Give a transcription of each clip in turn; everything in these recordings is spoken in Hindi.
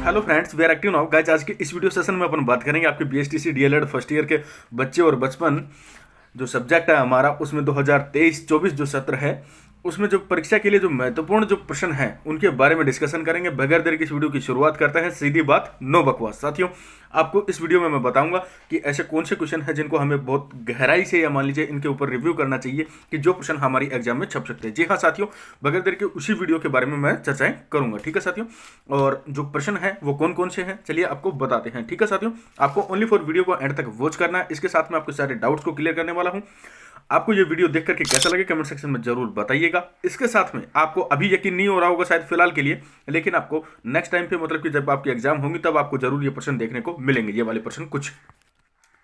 Hello friends, we are active now guys. आज के इस वीडियो सेशन में अपन बात करेंगे आपके बीएसटीसी डीएलएड फर्स्ट ईयर के बच्चे और बचपन जो सब्जेक्ट है हमारा, उसमें 2023-24 जो सत्र है उसमें जो परीक्षा के लिए जो महत्वपूर्ण जो प्रश्न है उनके बारे में डिस्कशन करेंगे। बगैर देर की इस वीडियो की शुरुआत करते हैं। सीधी बात, नो बकवास। साथियों, आपको इस वीडियो में मैं बताऊंगा कि ऐसे कौन से क्वेश्चन हैं जिनको हमें बहुत गहराई से या मान लीजिए इनके ऊपर रिव्यू करना चाहिए कि जो क्वेश्चन हमारी एग्जाम में छप सकते हैं। जी हाँ साथियों, बगैर देर के उसी वीडियो के बारे में मैं चर्चाएं करूंगा। ठीक है साथियों, और जो प्रश्न है वो कौन कौन से हैं चलिए आपको बताते हैं। ठीक है साथियों, आपको ओनली फॉर वीडियो को एंड तक वॉच करना है। इसके साथ में आपके सारे डाउट्स को क्लियर करने वाला हूं। आपको ये वीडियो देख करके कैसा लगे कमेंट सेक्शन में जरूर बताइएगा। इसके साथ में आपको अभी यकीन नहीं हो रहा होगा शायद फिलहाल के लिए, लेकिन आपको नेक्स्ट टाइम पे मतलब कि जब आपकी एग्जाम होंगी तब आपको जरूर ये प्रश्न देखने को मिलेंगे, ये वाले प्रश्न कुछ।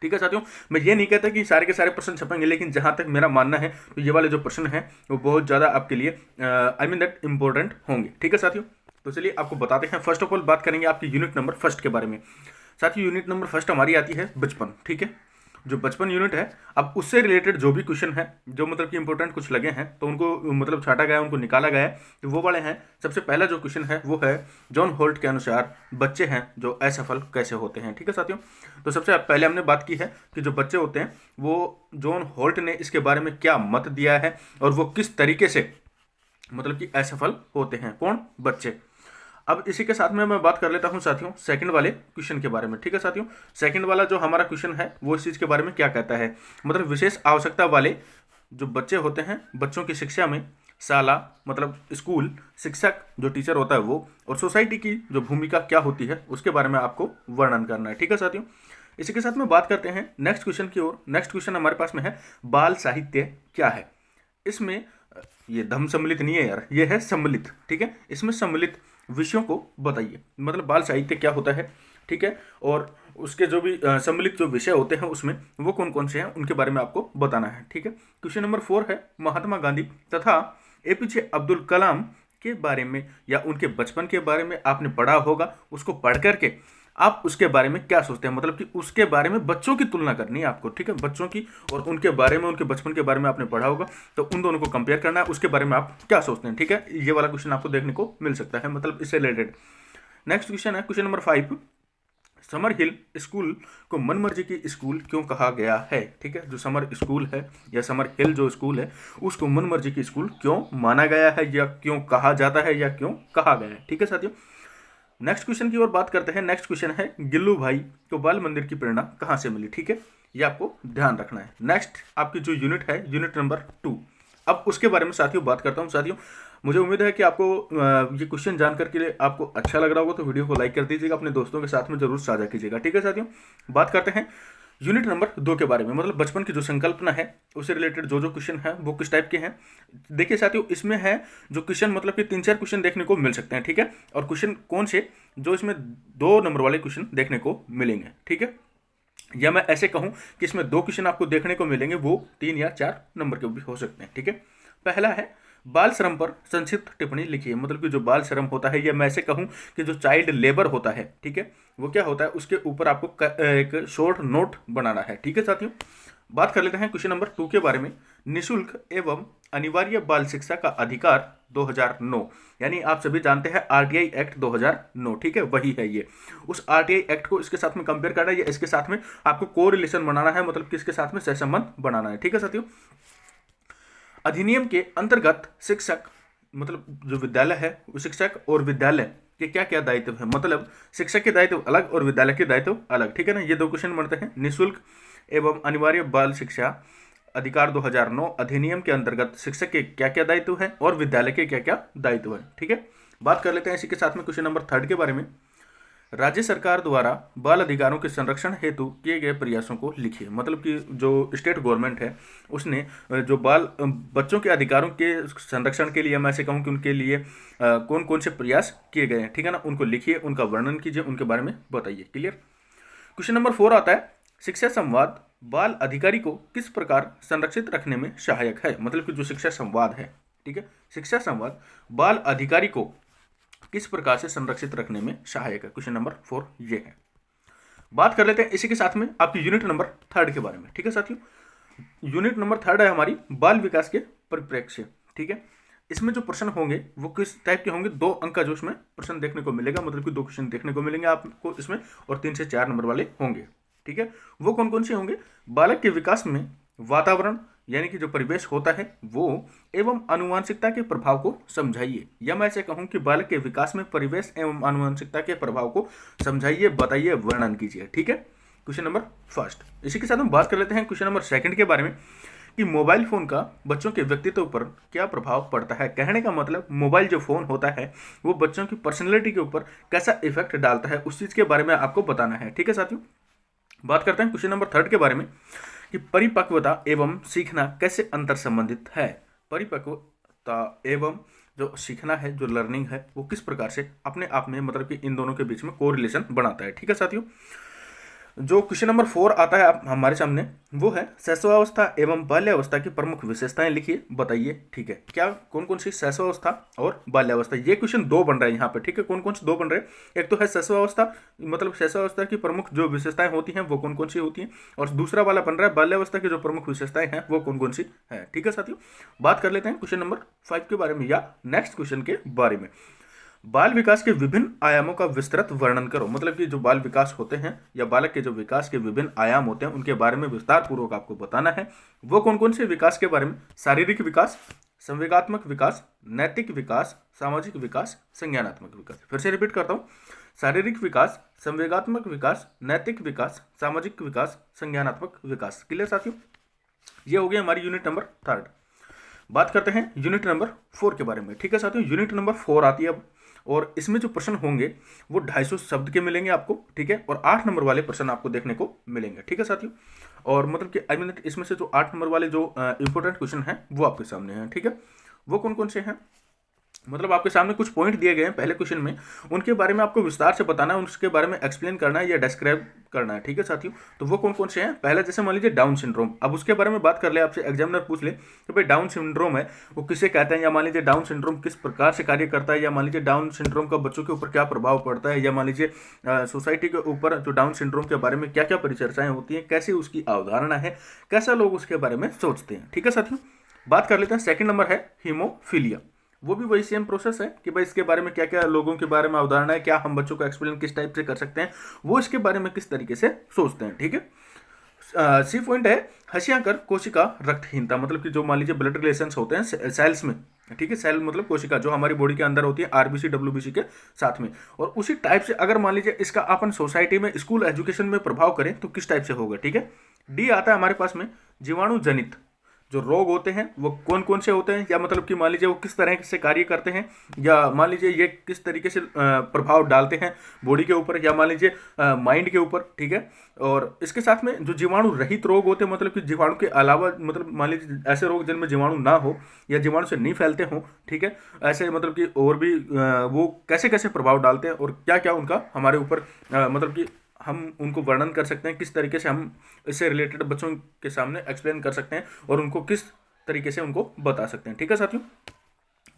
ठीक है साथियों, मैं ये नहीं कहता कि सारे के सारे प्रश्न छपेंगे, लेकिन जहां तक मेरा मानना है तो ये वाले जो प्रश्न हैं वो बहुत ज़्यादा आपके लिए आई मीन दैट इंपॉर्टेंट होंगे। ठीक है साथियों, तो चलिए आपको बताते हैं। फर्स्ट ऑफ ऑल बात करेंगे आपकी यूनिट नंबर फर्स्ट के बारे में। साथियों, यूनिट नंबर फर्स्ट हमारी आती है बचपन। ठीक है, जो बचपन यूनिट है, अब उससे रिलेटेड जो भी क्वेश्चन है जो मतलब कि इंपॉर्टेंट कुछ लगे हैं तो उनको मतलब छाटा गया, उनको निकाला गया है, तो वो वाले हैं। सबसे पहला जो क्वेश्चन है वो है जॉन होल्ट के अनुसार बच्चे हैं जो असफल कैसे होते हैं। ठीक है साथियों, तो सबसे पहले हमने बात की है कि जो बच्चे होते हैं वो जॉन होल्ट ने इसके बारे में क्या मत दिया है और वो किस तरीके से मतलब कि असफल होते हैं, कौन, बच्चे। अब इसी के साथ में मैं बात कर लेता हूं साथियों सेकंड वाले क्वेश्चन के बारे में। ठीक है साथियों, सेकंड वाला जो हमारा क्वेश्चन है वो इस चीज़ के बारे में क्या कहता है, मतलब विशेष आवश्यकता वाले जो बच्चे होते हैं, बच्चों की शिक्षा में शाला मतलब स्कूल, शिक्षक जो टीचर होता है वो, और सोसाइटी की जो भूमिका क्या होती है उसके बारे में आपको वर्णन करना है। ठीक है साथियों, इसी के साथ में बात करते हैं नेक्स्ट क्वेश्चन की ओर। नेक्स्ट क्वेश्चन हमारे पास में है बाल साहित्य क्या है। इसमें ये धम सम्मिलित नहीं है यार, ये है सम्मिलित। ठीक है, इसमें सम्मिलित विषयों को बताइए, मतलब बाल साहित्य क्या होता है। ठीक है, और उसके जो भी सम्मिलित जो विषय होते हैं उसमें वो कौन कौन से हैं उनके बारे में आपको बताना है। ठीक है, क्वेश्चन नंबर 4 है महात्मा गांधी तथा एपीजे अब्दुल कलाम के बारे में या उनके बचपन के बारे में आपने पढ़ा होगा, उसको पढ़ करके आप उसके बारे में क्या सोचते हैं, मतलब कि उसके बारे में बच्चों की तुलना करनी है आपको। ठीक है, बच्चों की और उनके बारे में, उनके बचपन के बारे में आपने पढ़ा होगा, तो उन दोनों को कंपेयर करना है, उसके बारे में आप क्या सोचते हैं। ठीक है, ये वाला क्वेश्चन आपको देखने को मिल सकता है, मतलब इससे रिलेटेड। नेक्स्ट क्वेश्चन है क्वेश्चन नंबर 5, समर हिल स्कूल को मनमर्जी की स्कूल क्यों कहा गया है। ठीक है, जो समर स्कूल है या समर हिल जो स्कूल है उसको मनमर्जी की स्कूल क्यों माना गया है या क्यों कहा जाता है या क्यों कहा गया है। ठीक है साथियों, नेक्स्ट क्वेश्चन की ओर बात करते हैं। नेक्स्ट क्वेश्चन है गिल्लू भाई को बाल मंदिर की प्रेरणा कहाँ से मिली। ठीक है, ये आपको ध्यान रखना है। नेक्स्ट आपकी जो यूनिट है यूनिट नंबर 2, अब उसके बारे में साथियों बात करता हूँ। साथियों, मुझे उम्मीद है कि आपको ये क्वेश्चन जानकर के लिए आपको अच्छा लग रहा होगा, तो वीडियो को लाइक कर दीजिएगा, अपने दोस्तों के साथ में जरूर साझा कीजिएगा। ठीक है साथियों, बात करते हैं यूनिट नंबर 2 के बारे में, मतलब बचपन की जो संकल्पना है उससे रिलेटेड जो जो क्वेश्चन है वो किस टाइप के हैं। देखिए साथियों, इसमें है जो क्वेश्चन मतलब कि 3-4 क्वेश्चन देखने को मिल सकते हैं। ठीक है, और क्वेश्चन कौन से, जो इसमें 2 नंबर वाले क्वेश्चन देखने को मिलेंगे। ठीक है, या मैं ऐसे कहूं कि इसमें 2 क्वेश्चन आपको देखने को मिलेंगे, वो 3 या 4 नंबर के भी हो सकते हैं। ठीक है, पहला है बाल श्रम पर संक्षिप्त टिप्पणी लिखिए, मतलब कि जो बाल श्रम होता है, या मैं ऐसे कहूं कि जो चाइल्ड लेबर होता है, ठीक है, वो क्या होता है, उसके ऊपर आपको एक शॉर्ट नोट बनाना है। ठीक है साथियों, बात कर लेते हैं क्वेश्चन नंबर 2 के बारे में। निःशुल्क एवं अनिवार्य बाल शिक्षा का अधिकार 2009, यानी आप सभी जानते हैं आरटीआई एक्ट 2009। ठीक है, वही है ये। उस आरटीआई एक्ट को इसके साथ में कंपेयर करना है या इसके साथ में आपको कोरिलेशन बनाना है, मतलब कि इसके साथ में सहसंबंध बनाना है। ठीक है साथियों, अधिनियम के अंतर्गत शिक्षक मतलब जो विद्यालय है वो शिक्षक और विद्यालय के क्या क्या दायित्व है, मतलब शिक्षक के दायित्व अलग और विद्यालय के दायित्व अलग। ठीक है ना, ये 2 क्वेश्चन बनते हैं। निःशुल्क एवं अनिवार्य बाल शिक्षा अधिकार 2009 अधिनियम के अंतर्गत शिक्षक के क्या क्या दायित्व है और विद्यालय के क्या क्या दायित्व है। ठीक है, बात कर लेते हैं इसी के साथ में क्वेश्चन नंबर 3 के बारे में। राज्य सरकार द्वारा बाल अधिकारों के संरक्षण हेतु किए गए प्रयासों को लिखिए, मतलब कि जो स्टेट गवर्नमेंट है उसने जो बच्चों के अधिकारों के संरक्षण के लिए, मैं ऐसे कहूँ कि उनके लिए कौन कौन से प्रयास किए गए हैं। ठीक है ना, उनको लिखिए, उनका वर्णन कीजिए, उनके बारे में बताइए। क्लियर। क्वेश्चन नंबर 4 आता है शिक्षा संवाद बाल अधिकारी को किस प्रकार संरक्षित रखने में सहायक है, मतलब कि जो शिक्षा संवाद है, ठीक है, शिक्षा संवाद बाल अधिकारी को किस प्रकार से संरक्षित रखने में सहायक है। क्वेश्चन नंबर 4 ये है। बात कर लेते हैं इसी के साथ में आपकी यूनिट नंबर 3 के बारे में। ठीक है साथियों, यूनिट नंबर 3 है हमारी बाल विकास के परिप्रेक्ष्य। ठीक है, इसमें जो प्रश्न होंगे वो किस टाइप के होंगे, 2 अंक का जो इसमें प्रश्न देखने को मिलेगा, मतलब कि 2 क्वेश्चन देखने को मिलेंगे आपको इसमें, और 3 से 4 नंबर वाले होंगे। ठीक है, वो कौन कौन से होंगे? बालक के विकास में वातावरण यानी कि जो परिवेश होता है वो एवं आनुवंशिकता के प्रभाव को समझाइए, या मैं ऐसे कहूं कि बालक के विकास में परिवेश एवं आनुवंशिकता के प्रभाव को समझाइए, बताइए, वर्णन कीजिए। ठीक है, क्वेश्चन नंबर फर्स्ट। इसी के साथ हम बात कर लेते हैं क्वेश्चन नंबर सेकंड के बारे में कि मोबाइल फ़ोन का बच्चों के व्यक्तित्व पर क्या प्रभाव पड़ता है। कहने का मतलब मोबाइल जो फ़ोन होता है वो बच्चों की पर्सनैलिटी के ऊपर कैसा इफेक्ट डालता है, उस चीज़ के बारे में आपको बताना है। ठीक है साथियों, बात करते हैं क्वेश्चन नंबर थर्ड के बारे में कि परिपक्वता एवं सीखना कैसे अंतर संबंधित है। परिपक्वता एवं जो सीखना है, जो लर्निंग है, वो किस प्रकार से अपने आप में मतलब कि इन दोनों के बीच में कोरिलेशन बनाता है। ठीक है साथियों, जो क्वेश्चन नंबर 4 आता है आप हमारे सामने वो है शैशवावस्था एवं बाल्यावस्था की प्रमुख विशेषताएं लिखिए, बताइए। ठीक है, क्या कौन कौन सी शैशवावस्था और बाल्यावस्था, ये क्वेश्चन 2 बन रहा है यहाँ पे। ठीक है, कौन कौन से 2 बन रहे हैं? एक तो है शैशवावस्था, मतलब शैशवावस्था की प्रमुख जो विशेषताएं होती हैं वो कौन कौन सी होती हैं, और दूसरा वाला बन रहा है बाल्यावस्था की जो प्रमुख विशेषताएं हैं वो कौन कौन सी है। ठीक है साथियों, बात कर लेते हैं क्वेश्चन नंबर 5 के बारे में, या नेक्स्ट क्वेश्चन के बारे में। बाल विकास के विभिन्न आयामों का विस्तृत वर्णन करो, मतलब कि जो बाल विकास होते हैं या बालक के जो विकास के विभिन्न आयाम होते हैं उनके बारे में विस्तार पूर्वक आपको बताना है। वो कौन कौन से विकास के बारे में? शारीरिक विकास, संवेगात्मक विकास, नैतिक विकास, सामाजिक विकास, संज्ञानात्मक विकास। फिर से रिपीट करता हूँ, शारीरिक विकास, संवेगात्मक विकास, नैतिक विकास, सामाजिक विकास, संज्ञानात्मक विकास। क्लियर साथियों, ये हो गया हमारी यूनिट नंबर 3। बात करते हैं यूनिट नंबर 4 के बारे में। ठीक है साथियों, यूनिट नंबर 4 आती है अब, और इसमें जो प्रश्न होंगे वो 250 शब्द के मिलेंगे आपको। ठीक है, और 8 नंबर वाले प्रश्न आपको देखने को मिलेंगे। ठीक है साथियों, और मतलब कि इसमें से जो 8 नंबर वाले जो इंपॉर्टेंट क्वेश्चन हैं वो आपके सामने हैं। ठीक है, वो कौन कौन से हैं, मतलब आपके सामने कुछ पॉइंट दिए गए हैं पहले क्वेश्चन में, उनके बारे में आपको विस्तार से बताना है, उसके बारे में एक्सप्लेन करना है या डिस्क्राइब करना है। ठीक है साथियों, तो वो कौन कौन से हैं? पहले जैसे मान लीजिए डाउन सिंड्रोम, अब उसके बारे में बात कर ले, आपसे एग्जामिनर पूछ ले कि भाई डाउन सिंड्रोम है वो किसे कहते हैं, या मान लीजिए डाउन सिंड्रोम किस प्रकार से कार्य करता है, या मान लीजिए डाउन सिंड्रोम का बच्चों के ऊपर क्या प्रभाव पड़ता है, या मान लीजिए सोसाइटी के ऊपर जो डाउन सिंड्रोम के बारे में क्या क्या परिचर्चाएं होती हैं, कैसी उसकी अवधारणा है, कैसा लोग उसके बारे में सोचते हैं। ठीक है साथियों, बात कर लेते हैं सेकंड नंबर है हीमोफीलिया। वो भी वही सेम प्रोसेस है कि भाई इसके बारे में क्या क्या लोगों के बारे में अवधारणा है, क्या हम बच्चों को एक्सप्लेन किस टाइप से कर सकते हैं, वो इसके बारे में किस तरीके से सोचते हैं। ठीक है, सी पॉइंट है हशियाकर कोशिका रक्तहीनता, मतलब कि जो मान लीजिए ब्लड रिलेशंस होते हैं सेल्स में। ठीक है, सेल मतलब कोशिका जो हमारी बॉडी के अंदर होती है आरबीसी डब्ल्यूबीसी के साथ में, और उसी टाइप से अगर मान लीजिए इसका अपन सोसाइटी में स्कूल एजुकेशन में प्रभाव करें तो किस टाइप से होगा। ठीक है, डी आता है हमारे पास में जीवाणु जनित जो रोग होते हैं वो कौन कौन से होते हैं, या मतलब कि मान लीजिए वो किस तरह से कार्य करते हैं, या मान लीजिए ये किस तरीके से प्रभाव डालते हैं बॉडी के ऊपर, या मान लीजिए माइंड के ऊपर। ठीक है, और इसके साथ में जो जीवाणु रहित रोग होते हैं, मतलब कि जीवाणु के अलावा, मतलब मान लीजिए ऐसे रोग जिनमें जीवाणु ना हो या जीवाणु से नहीं फैलते हों। ठीक है, ऐसे मतलब कि और भी वो कैसे कैसे प्रभाव डालते हैं और क्या क्या उनका हमारे ऊपर मतलब कि हम उनको वर्णन कर सकते हैं, किस तरीके से हम इससे रिलेटेड बच्चों के सामने एक्सप्लेन कर सकते हैं और उनको किस तरीके से उनको बता सकते हैं। ठीक है साथियों,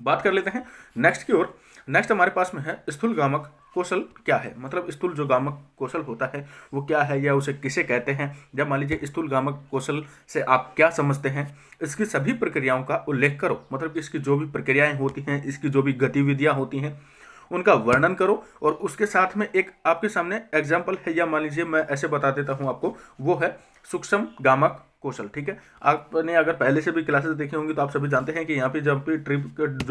बात कर लेते हैं नेक्स्ट की ओर। नेक्स्ट हमारे पास में है स्थूलगामक कौशल क्या है, मतलब स्थूल जो गामक कौशल होता है वो क्या है, या उसे किसे कहते हैं। जब मान लीजिए स्थूलगामक कौशल से आप क्या समझते हैं, इसकी सभी प्रक्रियाओं का उल्लेख करो, मतलब कि इसकी जो भी प्रक्रियाएं होती हैं, इसकी जो भी गतिविधियां होती हैं उनका वर्णन करो, और उसके साथ में एक आपके सामने एग्जाम्पल है, या मान लीजिए मैं ऐसे बता देता हूं आपको, वो है सूक्ष्म गामक कौशल। ठीक है, आपने अगर पहले से भी क्लासेस देखे होंगे तो आप सभी जानते हैं कि यहाँ पे जब भी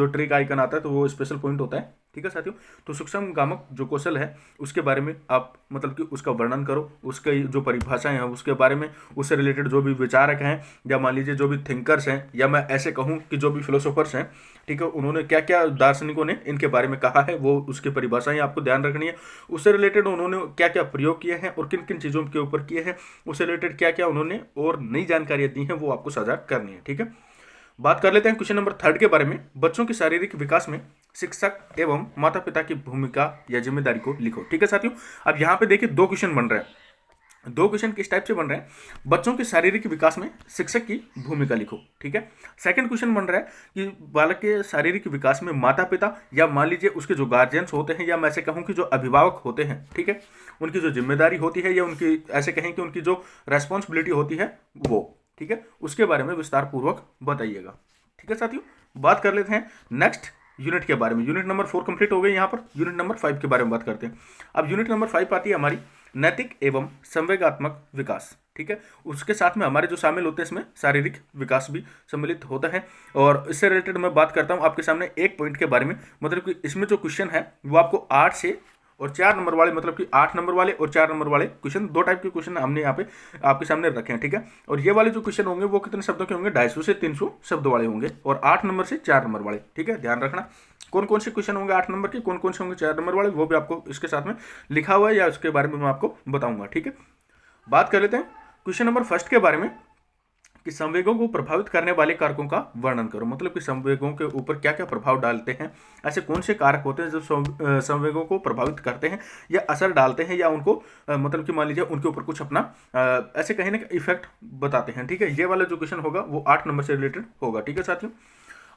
ट्रिक आइकन आता है तो वो स्पेशल पॉइंट होता है। ठीक है साथियों, तो सूक्ष्म गामक जो कौशल है उसके बारे में आप मतलब कि उसका वर्णन करो, उसके जो परिभाषाएं हैं उसके बारे में, उससे रिलेटेड जो भी विचारक हैं या मान लीजिए जो भी थिंकर्स हैं, या मैं ऐसे कहूँ कि जो भी फिलोसोफर्स हैं, ठीक है, उन्होंने क्या क्या दार्शनिकों ने इनके बारे में कहा है वो उसकी परिभाषाएं आपको ध्यान रखनी है। उससे रिलेटेड उन्होंने क्या क्या प्रयोग किए हैं और किन किन चीज़ों के ऊपर किए हैं, उससे रिलेटेड क्या क्या उन्होंने और नई जानकारियाँ दी हैं वो आपको साझा करनी है। ठीक है, बात कर लेते हैं क्वेश्चन नंबर 3 के बारे में। बच्चों के शारीरिक विकास में शिक्षक एवं माता पिता की भूमिका या जिम्मेदारी को लिखो। ठीक है साथियों, अब यहाँ पे देखिए 2 क्वेश्चन बन रहे हैं। 2 क्वेश्चन किस टाइप से बन रहे हैं? बच्चों के शारीरिक विकास में शिक्षक की भूमिका लिखो। ठीक है, सेकंड क्वेश्चन बन रहा है कि बालक के शारीरिक विकास में माता पिता या मान लीजिए उसके जो गार्जियंस होते हैं, या मैं ऐसे कहूँ कि जो अभिभावक होते हैं, ठीक है, उनकी जो जिम्मेदारी होती है, या उनकी ऐसे कहें कि उनकी जो रेस्पॉन्सिबिलिटी होती है वो, ठीक है, उसके बारे में विस्तार पूर्वक बताइएगा। ठीक है साथियों, बात कर लेते हैं नेक्स्ट यूनिट के बारे में। यूनिट नंबर 4 कंप्लीट हो गई। यहाँ पर यूनिट नंबर 5 के बारे में बात करते हैं। अब यूनिट नंबर 5 आती है हमारी नैतिक एवं संवेगात्मक विकास। ठीक है, उसके साथ में हमारे जो शामिल होते हैं इसमें शारीरिक विकास भी सम्मिलित होता है। और इससे रिलेटेड मैं बात करता हूँ आपके सामने एक पॉइंट के बारे में, मतलब कि इसमें जो क्वेश्चन है वो आपको 8 से और 4 नंबर वाले, मतलब कि 8 नंबर वाले और 4 नंबर वाले क्वेश्चन, 2 टाइप के क्वेश्चन हमने यहाँ पे आपके सामने रखे हैं। ठीक है, और ये वाले जो क्वेश्चन होंगे वो कितने शब्दों के होंगे, 250 से 300 शब्द वाले होंगे, और 8 नंबर से 4 नंबर वाले। ठीक है, ध्यान रखना कौन कौन से क्वेश्चन होंगे 8 नंबर के, कौन कौन से होंगे 4 नंबर वाले, वो भी आपको इसके साथ में लिखा हुआ है या उसके बारे में मैं आपको बताऊंगा। ठीक है, बात कर लेते हैं क्वेश्चन नंबर 1 के बारे में कि संवेगों को प्रभावित करने वाले कारकों का वर्णन करो। मतलब कि संवेगों के ऊपर क्या क्या प्रभाव डालते हैं, ऐसे कौन से कारक होते हैं जो संवेगों को प्रभावित करते हैं या असर डालते हैं या उनको मतलब कि मान लीजिए उनके ऊपर कुछ अपना ऐसे कहीं ना इफेक्ट बताते हैं। ठीक है, ये वाला जो क्वेश्चन होगा वो 8 नंबर से रिलेटेड होगा। ठीक है साथियों,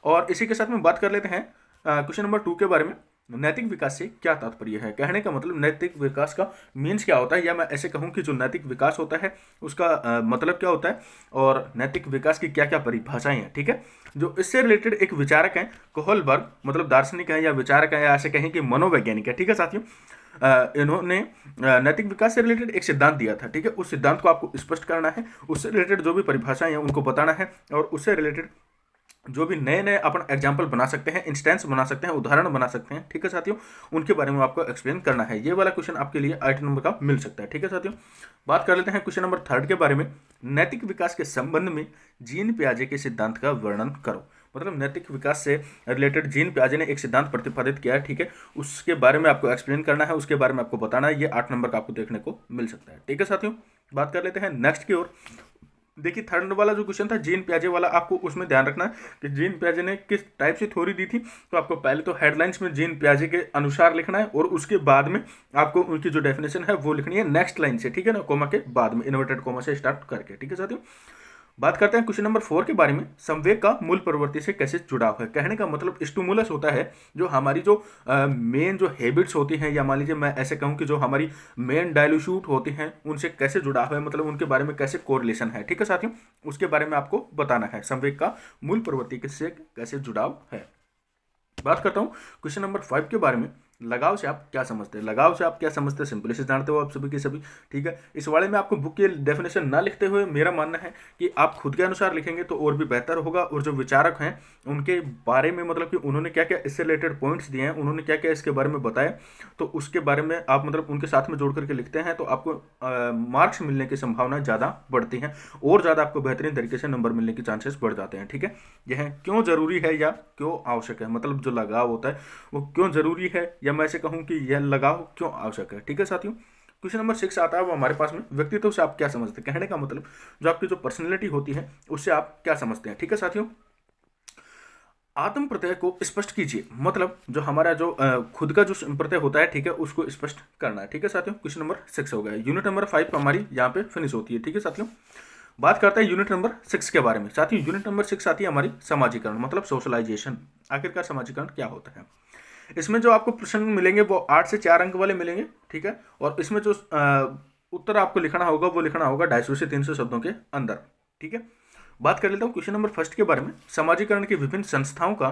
और इसी के साथ में बात कर लेते हैं क्वेश्चन नंबर 2 के बारे में। नैतिक विकास से क्या तात्पर्य है, कहने का मतलब नैतिक विकास का मीन्स क्या होता है, या मैं ऐसे कहूं कि जो नैतिक विकास होता है उसका मतलब क्या होता है, और नैतिक विकास की क्या क्या परिभाषाएं हैं। ठीक है, जो इससे रिलेटेड एक विचारक हैं कोहलबर्ग, मतलब दार्शनिक हैं या विचारक हैं या ऐसे कहें कि मनोवैज्ञानिक है। ठीक है साथियों, इन्होंने नैतिक विकास से रिलेटेड एक सिद्धांत दिया था। ठीक है, उस सिद्धांत को आपको स्पष्ट करना है, उससे रिलेटेड जो भी परिभाषाएं हैं उनको बताना है, और उससे रिलेटेड जो भी नए नए अपन एग्जाम्पल बना सकते हैं, इंस्टेंस बना सकते हैं, उदाहरण बना सकते हैं। ठीक है साथियों, उनके बारे में आपको एक्सप्लेन करना है। ये वाला क्वेश्चन आपके लिए 8 नंबर का मिल सकता है। ठीक है साथियों, बात कर लेते हैं क्वेश्चन नंबर 3 के बारे में। नैतिक विकास के संबंध में जीन पियाजे के सिद्धांत का वर्णन करो। मतलब नैतिक विकास से रिलेटेड जीन पियाजे ने एक सिद्धांत प्रतिपादित किया है। ठीक है, उसके बारे में आपको एक्सप्लेन करना है, उसके बारे में आपको बताना है। ये 8 नंबर का आपको देखने को मिल सकता है। ठीक है साथियों, बात कर लेते हैं नेक्स्ट की ओर। देखिए, 3rd वाला जो क्वेश्चन था जीन पियाजे वाला, आपको उसमें ध्यान रखना है कि जीन पियाजे ने किस टाइप से थ्योरी दी थी। तो आपको पहले तो हेडलाइंस में जीन पियाजे के अनुसार लिखना है, और उसके बाद में आपको उनकी जो डेफिनेशन है वो लिखनी है नेक्स्ट लाइन से। ठीक है ना, कोमा के बाद में, इन्वर्टेड कोमा से स्टार्ट करके। ठीक है साथियों, बात करते हैं क्वेश्चन नंबर 4 के बारे में। संवेग का मूल प्रवृत्ति से कैसे जुड़ाव है, कहने का मतलब स्टिमुलस होता है जो हमारी जो मेन जो हैबिट्स होती हैं, या मान लीजिए मैं ऐसे कहूं कि जो हमारी मेन डायल्यूशूट होती हैं उनसे कैसे जुड़ाव है, मतलब उनके बारे में कैसे कोरिलेशन है। ठीक है साथियों, उसके बारे में आपको बताना है, संवेग का मूल प्रवृत्ति से कैसे जुड़ाव है। बात करता हूँ क्वेश्चन नंबर 5 के बारे में। लगाव से आप क्या समझते हैं, लगाव से आप क्या समझते हैं, सिंपली से जानते हो आप सभी के सभी। ठीक है, इस वाले में आपको बुक की डेफिनेशन ना लिखते हुए मेरा मानना है कि आप खुद के अनुसार लिखेंगे तो और भी बेहतर होगा। और जो विचारक हैं उनके बारे में, मतलब कि उन्होंने क्या क्या इससे रिलेटेड पॉइंट्स दिए हैं, उन्होंने क्या क्या इसके बारे में बताया, तो उसके बारे में आप मतलब उनके साथ में जोड़ करके लिखते हैं तो आपको मार्क्स मिलने की संभावना ज़्यादा बढ़ती हैं, और ज़्यादा आपको बेहतरीन तरीके से नंबर मिलने के चांसेस बढ़ जाते हैं। ठीक है, यह क्यों जरूरी है या क्यों आवश्यक है, मतलब जो लगाव होता है वो क्यों जरूरी है, या मैं ऐसे कहूं कि यह लगाव क्यों आवश्यक है। ठीक है साथियों, क्वेश्चन नंबर 6 आता है वो हमारे पास में। व्यक्तित्व से आप क्या समझते हैं, कहने का मतलब जो आपकी जो पर्सनैलिटी होती है उससे आप क्या समझते हैं। ठीक है साथियों, आत्म प्रत्यय को स्पष्ट कीजिए, मतलब जो हमारा जो खुद का जो प्रत्यय होता है, ठीक है, उसको स्पष्ट करना है। ठीक है साथियों, क्वेश्चन नंबर 6 हो गया। यूनिट नंबर 5 हमारी यहाँ पे फिनिश होती है। ठीक है साथियों, बात करते हैं यूनिट नंबर 6 के बारे में। साथियों, यूनिट नंबर 6 आती है हमारी समाजीकरण, मतलब सोशलाइजेशन। आखिरकार समाजीकरण क्या होता है। इसमें जो आपको प्रश्न मिलेंगे वो 8 से 4 अंक वाले मिलेंगे। ठीक है, और इसमें जो उत्तर आपको लिखना होगा वो लिखना होगा 250 से 300 शब्दों के अंदर। ठीक है, बात कर लेता हूँ क्वेश्चन नंबर 1 के बारे में। समाजीकरण की विभिन्न संस्थाओं का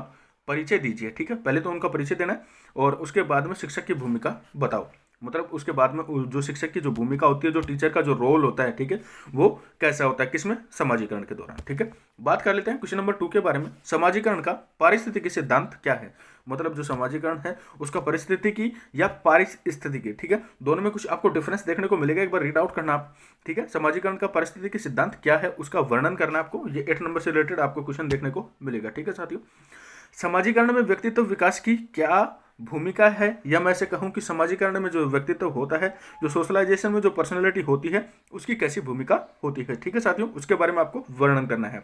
परिचय दीजिए। ठीक है, पहले तो उनका परिचय देना है, और उसके बाद में शिक्षक की भूमिका बताओ। मतलब उसके बाद में जो शिक्षक की जो भूमिका होती है, जो टीचर का जो रोल होता है, ठीक है, वो कैसा होता है, किसमें, समाजीकरण के दौरान। ठीक है, बात कर लेते हैं क्वेश्चन नंबर 2 के बारे में। समाजीकरण का पारिस्थितिकी सिद्धांत क्या है, मतलब जो समाजीकरण है उसका परिस्थितिकी या पारिस्थितिकी। ठीक है, दोनों में कुछ आपको डिफरेंस देखने को मिलेगा, एक बार रीड आउट करना आप। ठीक है, समाजीकरण का परिस्थितिकी सिद्धांत क्या है उसका वर्णन करना आपको, ये 8 नंबर से रिलेटेड आपको क्वेश्चन देखने को मिलेगा। ठीक है साथियों, समाजीकरण में व्यक्तित्व विकास की क्या भूमिका है, या मैं ऐसे कहूं कि समाजीकरण में जो व्यक्तित्व होता है, जो सोशलाइजेशन में जो पर्सनैलिटी होती है, उसकी कैसी भूमिका होती है। ठीक है साथियों, उसके बारे में आपको वर्णन करना है।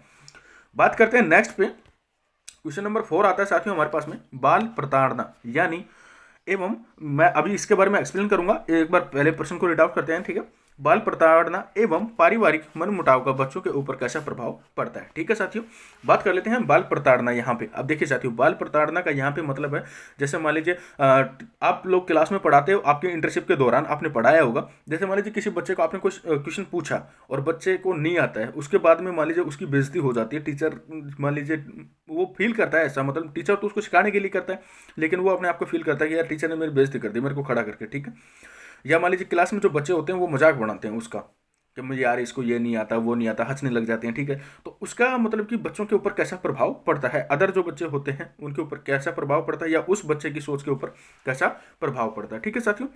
बात करते हैं नेक्स्ट पे। क्वेश्चन नंबर 4 आता है साथियों हमारे पास में, बाल प्रताड़ना यानी एवं, मैं अभी इसके बारे में एक्सप्लेन करूंगा, एक बार पहले प्रश्न को रीड आउट करते हैं। ठीक है, बाल प्रताड़ना एवं पारिवारिक मनमुटाव का बच्चों के ऊपर कैसा प्रभाव पड़ता है। ठीक है साथियों, बात कर लेते हैं बाल प्रताड़ना। यहाँ पे अब देखिए साथियों, बाल प्रताड़ना का यहाँ पे मतलब है, जैसे मान लीजिए आप लोग क्लास में पढ़ाते हो, आपके इंटर्नशिप के दौरान आपने पढ़ाया होगा, जैसे मान लीजिए किसी बच्चे को आपने कुछ क्वेश्चन पूछा और बच्चे को नहीं आता है, उसके बाद में मान लीजिए उसकी बेइज्जती हो जाती है, टीचर मान लीजिए वो फील करता है ऐसा, मतलब टीचर तो उसको सिखाने के लिए करता है, लेकिन वो अपने आप को फील करता है कि यार टीचर ने मेरी बेइज्जती कर दी मेरे को खड़ा करके। ठीक है, या मान लीजिए क्लास में जो बच्चे होते हैं वो मजाक बनाते हैं उसका कि मुझे यार इसको ये नहीं आता वो नहीं आता, हंसने लग जाते हैं। ठीक है, तो उसका मतलब कि बच्चों के ऊपर कैसा प्रभाव पड़ता है, अदर जो बच्चे होते हैं उनके ऊपर कैसा प्रभाव पड़ता है, या उस बच्चे की सोच के ऊपर कैसा प्रभाव पड़ता है। ठीक है साथियों,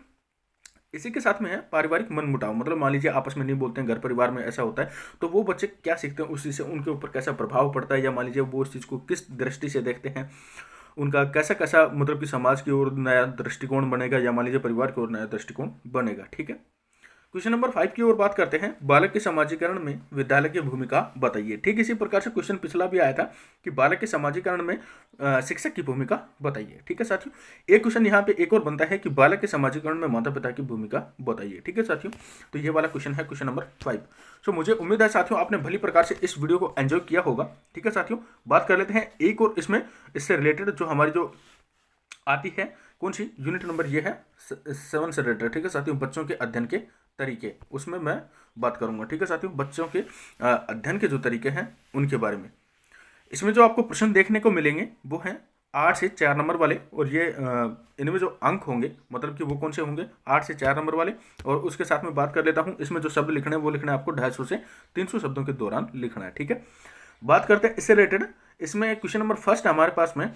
इसी के साथ में है पारिवारिक मनमुटाव, मतलब मान लीजिए आपस में नहीं बोलते हैं, घर परिवार में ऐसा होता है, तो वो बच्चे क्या सीखते हैं उस चीज़ से, उनके ऊपर कैसा प्रभाव पड़ता है, या मान लीजिए वो उस चीज़ को किस दृष्टि से देखते हैं, उनका कैसा कैसा मतलब कि समाज की ओर नया दृष्टिकोण बनेगा, या मान लीजिए परिवार की ओर नया दृष्टिकोण बनेगा। ठीक है, क्वेश्चन नंबर 5 की ओर बात करते हैं, बालक के समाजीकरण में विद्यालय की भूमिका बताइए। ठीक इसी प्रकार से क्वेश्चन पिछला भी आया था कि बालक के समाजीकरण में शिक्षक की भूमिका बताइए। ठीक है साथियों, एक क्वेश्चन यहाँ पे एक और बनता है कि बालक के समाजीकरण में माता पिता की भूमिका बताइए। ठीक है साथियों, तो ये वाला क्वेश्चन है क्वेश्चन नंबर 5। सो मुझे उम्मीद है साथियों आपने भली प्रकार से इस वीडियो को एंजॉय किया होगा। ठीक है साथियों, बात कर लेते हैं एक और इसमें इससे रिलेटेड जो हमारी जो आती है, कौन सी यूनिट नंबर ये है 7 से रिलेटेड। ठीक है साथियों, बच्चों के अध्ययन के तरीके, उसमें मैं बात करूंगा। ठीक है साथियों, बच्चों के अध्ययन के जो तरीके हैं उनके बारे में। इसमें जो आपको प्रश्न देखने को मिलेंगे वो हैं 8 से 4 नंबर वाले, और ये इनमें जो अंक होंगे मतलब कि वो कौन से होंगे 8 से 4 नंबर वाले। और उसके साथ में बात कर लेता हूँ, इसमें जो शब्द लिखने हैं वो लिखना है आपको 250 से 300 शब्दों के दौरान लिखना है। ठीक है, बात करते हैं इससे रिलेटेड। इसमें क्वेश्चन नंबर फर्स्ट हमारे पास में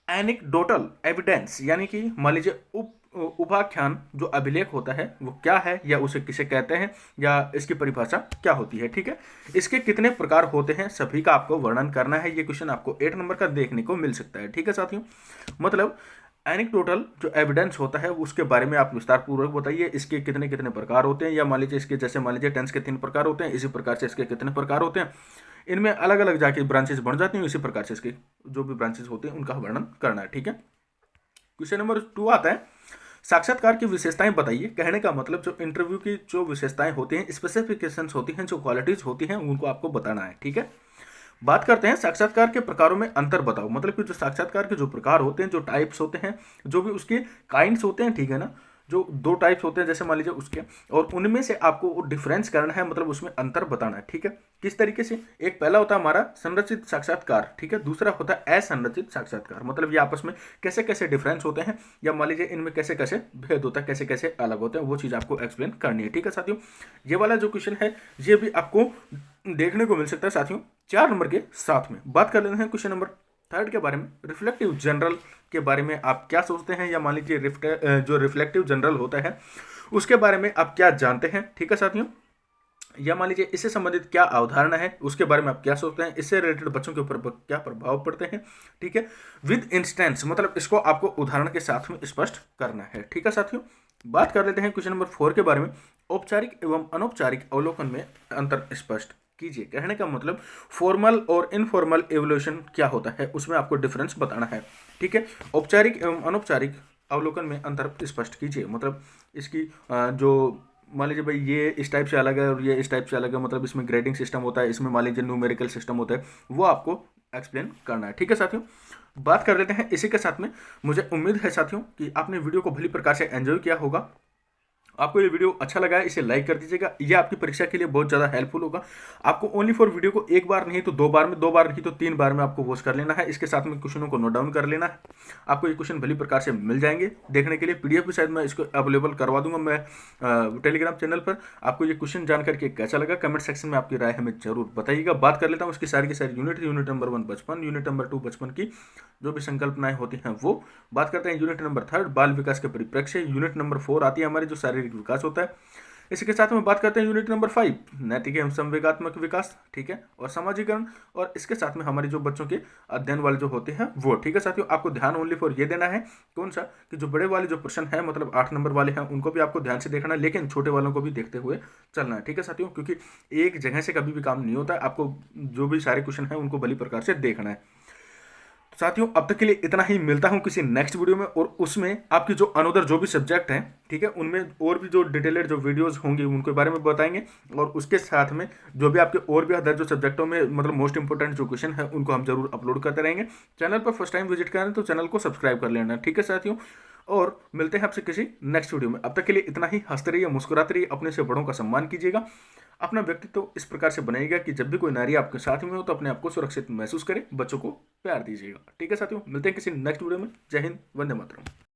एनेक्डोटल एविडेंस, यानी कि मान लीजिए उपाख्यान जो अभिलेख होता है वो क्या है, या उसे किसे कहते हैं, या इसकी परिभाषा क्या होती है। ठीक है, इसके कितने प्रकार होते हैं सभी का आपको वर्णन करना है। ये क्वेश्चन आपको 8 नंबर का देखने को मिल सकता है। ठीक है साथियों, मतलब एनेक्डोटल जो एविडेंस होता है उसके बारे में आप विस्तार पूर्वक बताइए, इसके कितने कितने प्रकार होते हैं, या मान लीजिए इसके जैसे मान लीजिए टेंस के 3 प्रकार होते हैं, इसी प्रकार से इसके कितने प्रकार होते हैं, इनमें अलग अलग जाके ब्रांचेस बन जाती हैं, इसी प्रकार से इसके जो भी ब्रांचेस होते हैं उनका वर्णन करना है। ठीक है, क्वेश्चन नंबर 2 आता है, साक्षात्कार की विशेषताएं बताइए। कहने का मतलब जो इंटरव्यू की जो विशेषताएं होती हैं, स्पेसिफिकेशंस होती हैं, जो क्वालिटीज होती हैं उनको आपको बताना है। ठीक है, बात करते हैं साक्षात्कार के प्रकारों में अंतर बताओ, मतलब कि जो साक्षात्कार के जो प्रकार होते हैं, जो टाइप्स होते हैं, जो भी उसके काइंड्स होते हैं। ठीक है ना, जो 2 टाइप्स होते हैं जैसे मान लीजिए उसके, और उनमें से आपको वो डिफरेंस करना है, मतलब उसमें अंतर बताना है। ठीक है, किस तरीके से, एक पहला होता है हमारा संरचित साक्षात्कार, ठीक है, दूसरा होता है असंरचित साक्षात्कार, मतलब ये आपस में कैसे कैसे डिफरेंस होते हैं, या मान लीजिए इनमें कैसे कैसे भेद होता है, कैसे कैसे अलग होते हैं, वो चीज़ आपको एक्सप्लेन करनी है। ठीक है साथियों, ये वाला जो क्वेश्चन है ये भी आपको देखने को मिल सकता है साथियों 4 नंबर के साथ में। बात कर लेते हैं क्वेश्चन नंबर 3 के बारे में, रिफ्लेक्टिव जनरल के बारे में आप क्या सोचते हैं, या मान लीजिए जो रिफ्लेक्टिव जनरल होता है उसके बारे में आप क्या जानते हैं। ठीक है साथियों, या मान लीजिए इससे संबंधित क्या अवधारणा है उसके बारे में आप क्या सोचते हैं, इससे रिलेटेड बच्चों के ऊपर क्या प्रभाव पड़ते हैं। ठीक है, विद इंस्टेंस, मतलब इसको आपको उदाहरण के साथ में स्पष्ट करना है। ठीक है साथियों, बात कर लेते हैं क्वेश्चन नंबर 4 के बारे में, औपचारिक एवं अनौपचारिक अवलोकन में अंतर स्पष्ट कीजिए। कहने का मतलब फॉर्मल और इनफॉर्मल एवोल्यूशन क्या होता है उसमें आपको डिफरेंस बताना है। ठीक है, औपचारिक एवं अनौपचारिक अवलोकन में अंतर स्पष्ट कीजिए, मतलब इसकी जो मान लीजिए भाई ये इस टाइप से अलग है और ये इस टाइप से अलग है, मतलब इसमें ग्रेडिंग सिस्टम होता है, इसमें मान लीजिए न्यूमेरिकल सिस्टम होता है, वो आपको एक्सप्लेन करना है। ठीक है साथियों, बात कर लेते हैं इसी के साथ में। मुझे उम्मीद है साथियों कि आपने वीडियो को भली प्रकार से एंजॉय किया होगा। आपको ये वीडियो अच्छा लगा है इसे लाइक कर दीजिएगा, ये आपकी परीक्षा के लिए बहुत ज़्यादा हेल्पफुल होगा। आपको ओनली फॉर वीडियो को एक बार नहीं तो 2 बार में, 2 बार नहीं तो 3 बार में आपको वॉच कर लेना है, इसके साथ में क्वेश्चनों को नोट डाउन कर लेना है। आपको ये क्वेश्चन भली प्रकार से मिल जाएंगे देखने के लिए, पीडीएफ भी शायद मैं इसको अवेलेबल करवा दूंगा मैं टेलीग्राम चैनल पर। आपको ये क्वेश्चन जान करके कैसा लगा कमेंट सेक्शन में आपकी राय हमें जरूर बताइएगा। बात कर लेता हूँ उसकी सारी की सारी यूनिट नंबर 1 बचपन, यूनिट नंबर 2 बचपन की जो भी संकल्पनाएं होती हैं वो। बात करते हैं यूनिट नंबर 3 बाल विकास के परिप्रेक्ष्य, यूनिट नंबर 4 आती है हमारी जो शारीरिक विकास होता है। इसके साथ में बात करते हैं यूनिट नंबर 5 नैतिक एवं संवेगात्मक विकास, ठीक है, और समाजीकरण, और इसके साथ में हमारे जो बच्चों के अध्ययन वाले जो होते हैं वो। ठीक है साथियों, आपको ध्यान ओनली फॉर ये देना है कौन सा, कि जो बड़े वाले जो प्रश्न है मतलब 8 नंबर वाले हैं उनको भी आपको ध्यान से देखना है, लेकिन छोटे वालों को भी देखते हुए चलना है। ठीक है साथियों, क्योंकि एक जगह से कभी भी काम नहीं होता है, आपको जो भी सारे क्वेश्चन हैं उनको भली प्रकार से देखना है। साथियों अब तक के लिए इतना ही, मिलता हूँ किसी नेक्स्ट वीडियो में, और उसमें आपकी जो अनदर जो भी सब्जेक्ट हैं, ठीक है, उनमें और भी जो डिटेलेड जो वीडियोस होंगी उनके बारे में बताएंगे, और उसके साथ में जो भी आपके और भी अदर जो सब्जेक्टों में मतलब मोस्ट इंपॉर्टेंट जो क्वेश्चन है उनको हम जरूर अपलोड करते रहेंगे। चैनल पर फर्स्ट टाइम विजिट करें तो चैनल को सब्सक्राइब कर लेना, ठीक है साथियों। और मिलते हैं आपसे किसी नेक्स्ट वीडियो में। अब तक के लिए इतना ही। हंसते रहिए, मुस्कुराते रहिए, अपने से बड़ों का सम्मान कीजिएगा, अपना व्यक्तित्व इस प्रकार से बनाइएगा कि जब भी कोई नारी आपके साथ में हो तो अपने आप को सुरक्षित महसूस करे, बच्चों को प्यार दीजिएगा, ठीक है साथियों। मिलते हैं किसी नेक्स्ट वीडियो में। जय हिंद, वंदे मातरम।